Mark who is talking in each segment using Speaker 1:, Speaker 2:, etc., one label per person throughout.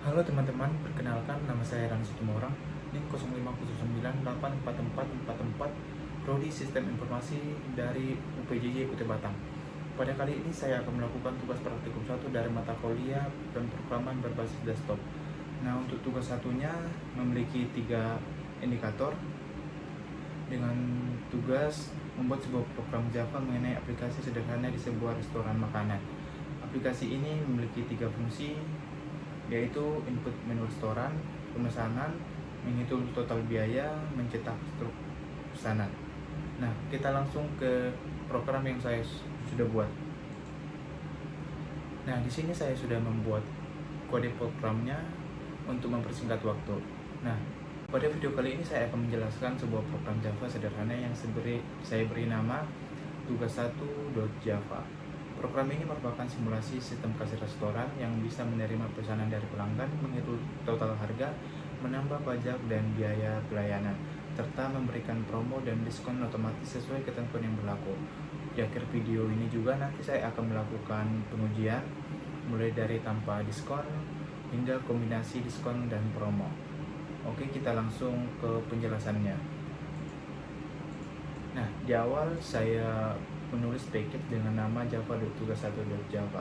Speaker 1: Halo teman-teman, perkenalkan nama saya Rani Situmorang, NIM 0509844444, Prodi Sistem Informasi dari UPJJ UT Batang. Pada kali ini saya akan melakukan tugas praktikum 1 dari mata kuliah pemrograman berbasis desktop. Nah, untuk tugas satunya memiliki 3 indikator dengan tugas membuat sebuah program Java mengenai aplikasi sederhana di sebuah restoran makanan. Aplikasi ini memiliki 3 fungsi, yaitu input menu restoran, pemesanan, menghitung total biaya, mencetak struk pesanan. Nah, kita langsung ke program yang saya sudah buat. Nah, di sini saya sudah membuat kode programnya untuk mempersingkat waktu. Nah, pada video kali ini saya akan menjelaskan sebuah program Java sederhana yang saya beri nama tugas1.java. Program ini merupakan simulasi sistem kasir restoran yang bisa menerima pesanan dari pelanggan, menghitung total harga, menambah pajak dan biaya pelayanan, serta memberikan promo dan diskon otomatis sesuai ketentuan yang berlaku. Di akhir video ini juga nanti saya akan melakukan pengujian, mulai dari tanpa diskon hingga kombinasi diskon dan promo. Oke, kita langsung ke penjelasannya. Nah, di awal saya menulis package dengan nama java.tugas1.java.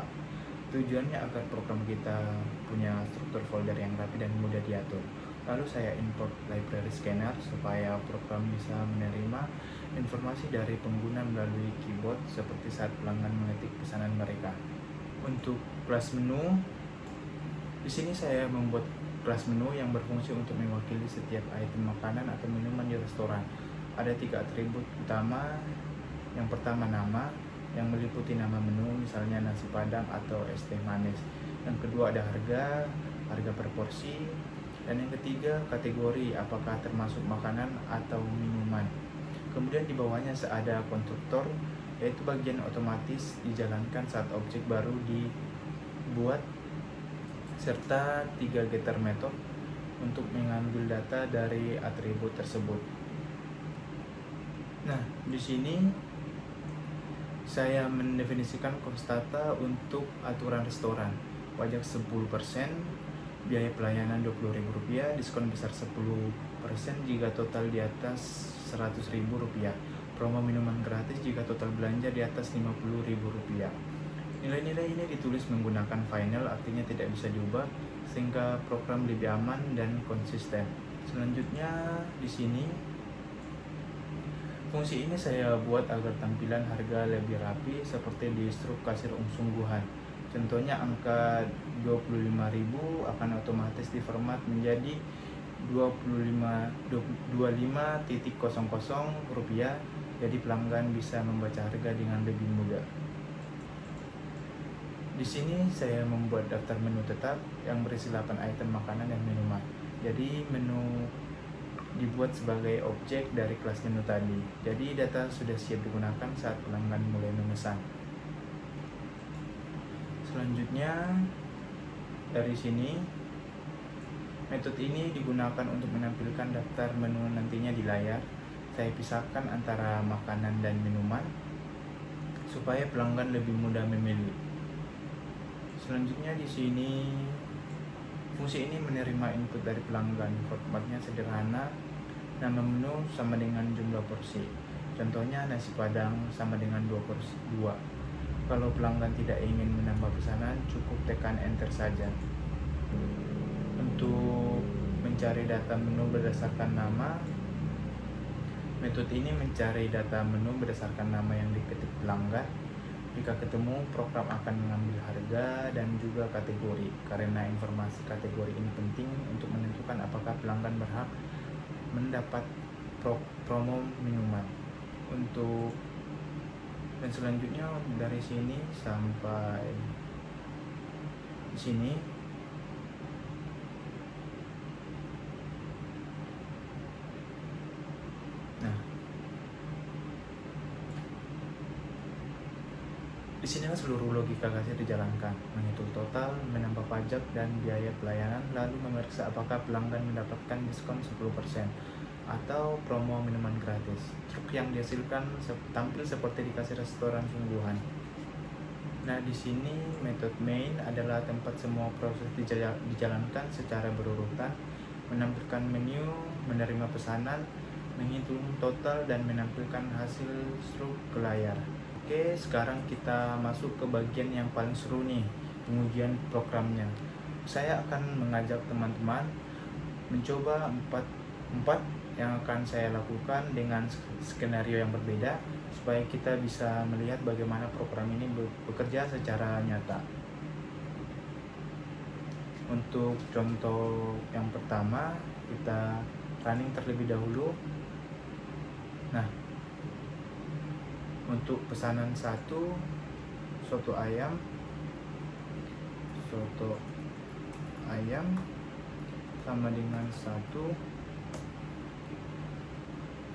Speaker 1: Tujuannya agar program kita punya struktur folder yang rapi dan mudah diatur. Lalu saya import library scanner supaya program bisa menerima informasi dari pengguna melalui keyboard seperti saat pelanggan mengetik pesanan mereka. Untuk kelas menu, di sini saya membuat kelas menu yang berfungsi untuk mewakili setiap item makanan atau minuman di restoran. Ada 3 atribut utama. Yang pertama nama, yang meliputi nama menu, misalnya nasi padang atau es teh manis. Yang kedua ada harga per porsi. Dan yang ketiga kategori, apakah termasuk makanan atau minuman. Kemudian di bawahnya ada konstruktor, yaitu bagian otomatis dijalankan saat objek baru dibuat, serta 3 getter method untuk mengambil data dari atribut tersebut. Nah, di sini saya mendefinisikan konstanta untuk aturan restoran. Pajak 10%, biaya pelayanan Rp20.000, diskon besar 10% jika total di atas Rp100.000, promo minuman gratis jika total belanja di atas Rp50.000. Nilai-nilai ini ditulis menggunakan final, artinya tidak bisa diubah, sehingga program lebih aman dan konsisten. Selanjutnya di sini fungsi ini saya buat agar tampilan harga lebih rapi seperti di struk kasir sungguhan. Contohnya angka 25.000 akan otomatis diformat menjadi 25.00 rupiah, jadi pelanggan bisa membaca harga dengan lebih mudah. Di sini saya membuat daftar menu tetap yang berisi 8 item makanan dan minuman. Jadi menu dibuat sebagai objek dari kelas menu tadi. Jadi data sudah siap digunakan saat pelanggan mulai memesan. Selanjutnya dari sini, metode ini digunakan untuk menampilkan daftar menu nantinya di layar. Saya pisahkan antara makanan dan minuman supaya pelanggan lebih mudah memilih. Selanjutnya di sini, fungsi ini menerima input dari pelanggan. Formatnya sederhana, nama menu sama dengan jumlah porsi. Contohnya nasi padang sama dengan 2 porsi 2. Kalau pelanggan tidak ingin menambah pesanan, cukup tekan enter saja. Untuk mencari data menu berdasarkan nama, metode ini mencari data menu berdasarkan nama yang diketik pelanggan. Jika ketemu, program akan mengambil harga dan juga kategori, karena informasi kategori ini penting untuk menentukan apakah pelanggan berhak mendapat promo minuman. Dan selanjutnya dari sini sampai di sini, nah di sini seluruh logika kasir dijalankan, menghitung total, menambah pajak dan biaya pelayanan, lalu memeriksa apakah pelanggan mendapatkan diskon 10% atau promo minuman gratis. Truk yang dihasilkan tampil seperti di kasir restoran sungguhan. Nah, di sini metode main adalah tempat semua proses dijalankan secara berurutan, menampilkan menu, menerima pesanan, menghitung total, dan menampilkan hasil struk ke layar. Oke, sekarang kita masuk ke bagian yang paling seru nih, pengujian programnya. Saya akan mengajak teman-teman mencoba empat yang akan saya lakukan dengan skenario yang berbeda, supaya kita bisa melihat bagaimana program ini bekerja secara nyata. Untuk contoh yang pertama, kita running terlebih dahulu. Nah, untuk pesanan 1, soto ayam sama dengan 1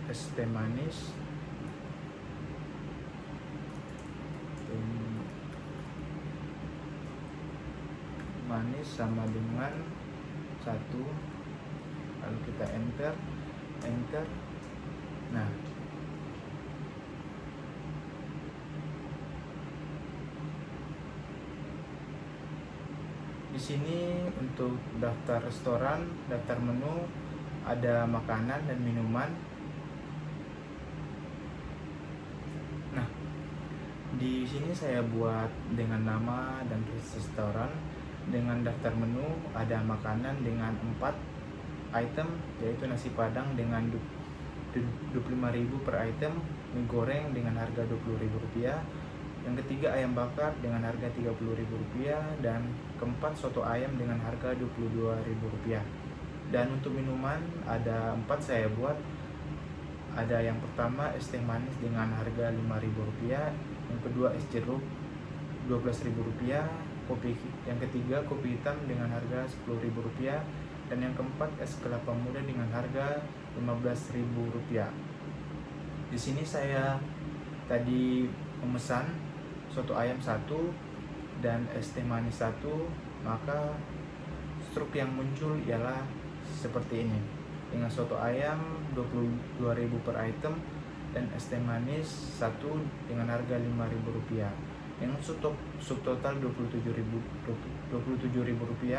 Speaker 1: es teh manis sama dengan 1, lalu kita enter. Nah, di sini untuk daftar restoran, daftar menu, ada makanan dan minuman. Nah, di sini saya buat dengan nama dan restoran. Dengan daftar menu ada makanan dengan 4 item, yaitu nasi padang dengan 25.000 per item, mie goreng dengan harga Rp20.000, yang ketiga ayam bakar dengan harga Rp30.000, dan keempat soto ayam dengan harga Rp22.000. Dan untuk minuman ada 4 saya buat. Ada yang pertama es teh manis dengan harga Rp5.000, yang kedua es jeruk Rp12.000, yang ketiga kopi hitam dengan harga Rp10.000, dan yang keempat es kelapa muda dengan harga Rp15.000. Di sini saya tadi memesan soto ayam 1 dan es teh manis 1, maka struk yang muncul ialah seperti ini. Dengan soto ayam Rp22.000 per item dan es teh manis 1 dengan harga Rp5.000. Dengan subtotal Rp27.000,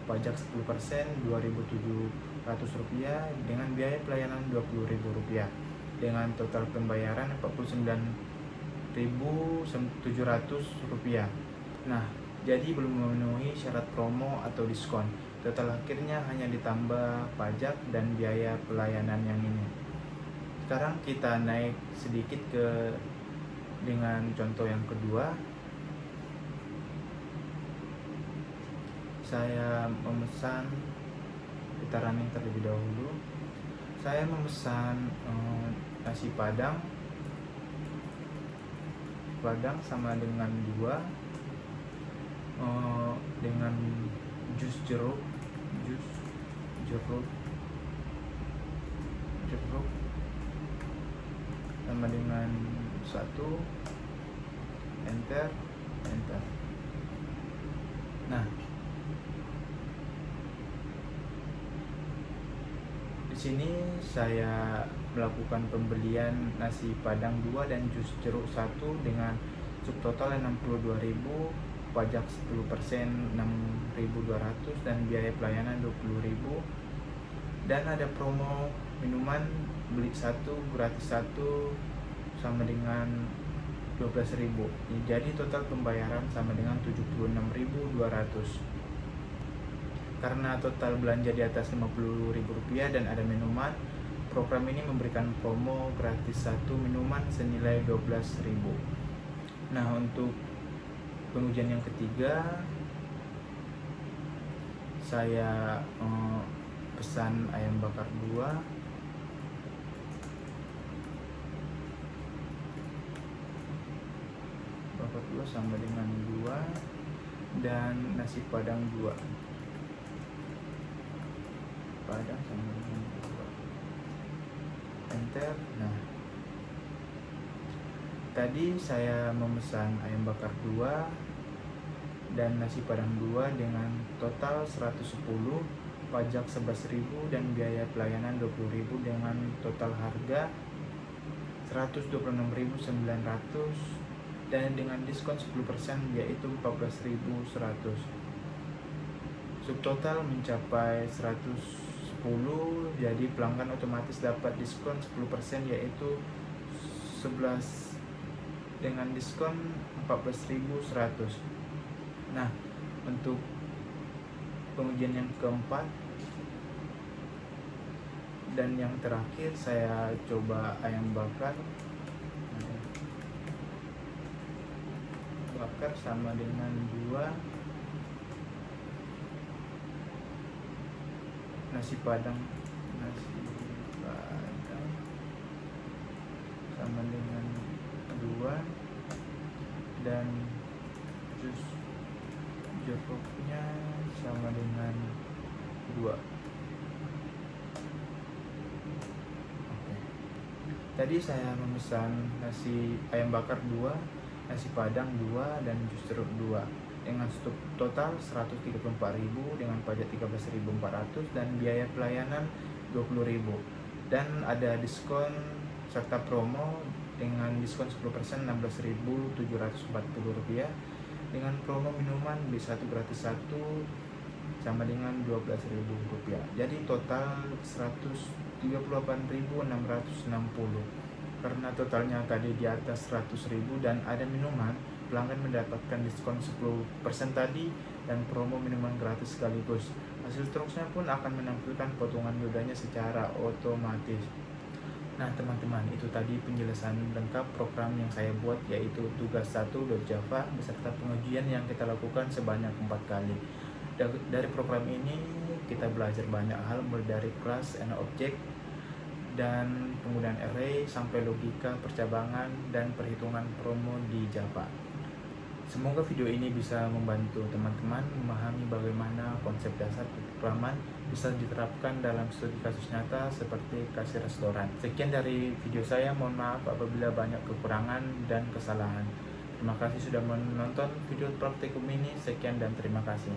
Speaker 1: pajak 10% Rp2.700, dengan biaya pelayanan Rp20.000, dengan total pembayaran Rp47.700. Nah, jadi belum memenuhi syarat promo atau diskon. Total akhirnya hanya ditambah pajak dan biaya pelayanan yang ini. Sekarang kita naik sedikit dengan contoh yang kedua. Saya memesan, kita running terlebih dahulu. Saya memesan nasi padang sama dengan 2, dengan jus jeruk sama dengan 1, enter. Nah, di sini saya melakukan pembelian nasi padang 2 dan jus jeruk 1 dengan subtotal Rp62.000, pajak 10% Rp6.200, dan biaya pelayanan Rp20.000. Dan ada promo minuman beli 1 gratis 1 sama dengan Rp12.000. Jadi total pembayaran sama dengan Rp76.200. Karena total belanja di atas Rp50.000 dan ada minuman, program ini memberikan promo gratis 1 minuman senilai Rp12.000. Nah, untuk pengujian yang ketiga, saya pesan ayam bakar 2, sama dengan 2, dan nasi padang 2 sama dengan 2, enter. Nah, tadi saya memesan ayam bakar 2 dan nasi padang 2 dengan total 110, pajak 11.000, dan biaya pelayanan 20.000, dengan total harga 126.900, dan dengan diskon 10% yaitu 14.100. Subtotal mencapai 110, jadi pelanggan otomatis dapat diskon 10% yaitu 11 dengan diskon 14.100. Nah, untuk pengujian yang keempat dan yang terakhir saya coba ayam bakar sama dengan 2, nasi padang sama dengan 2, dan jus jeruknya sama dengan 2. Oke. Tadi saya memesan nasi ayam bakar 2, nasi padang 2, dan jus jeruk 2 dengan stok total 134.000 dengan pajak 13.400 dan biaya pelayanan 20.000, dan ada diskon serta promo dengan diskon 10% Rp16.740 dengan promo minuman beli 1 gratis 1 sama dengan Rp12.000. Jadi total 138.660. Karena totalnya tadi di atas 100.000 dan ada minuman, pelanggan mendapatkan diskon 10% tadi dan promo minuman gratis sekaligus. Hasil terusnya pun akan menampilkan potongan yodanya secara otomatis. Nah teman-teman, itu tadi penjelasan lengkap program yang saya buat, yaitu tugas 1.java beserta pengujian yang kita lakukan sebanyak 4 kali. Dari program ini kita belajar banyak hal, mulai dari class and object dan penggunaan array sampai logika percabangan dan perhitungan promo di Java. Semoga video ini bisa membantu teman-teman memahami bagaimana konsep dasar pemrograman bisa diterapkan dalam studi kasus nyata seperti kasir restoran. Sekian dari video saya, mohon maaf apabila banyak kekurangan dan kesalahan. Terima kasih sudah menonton video praktikum ini. Sekian dan terima kasih.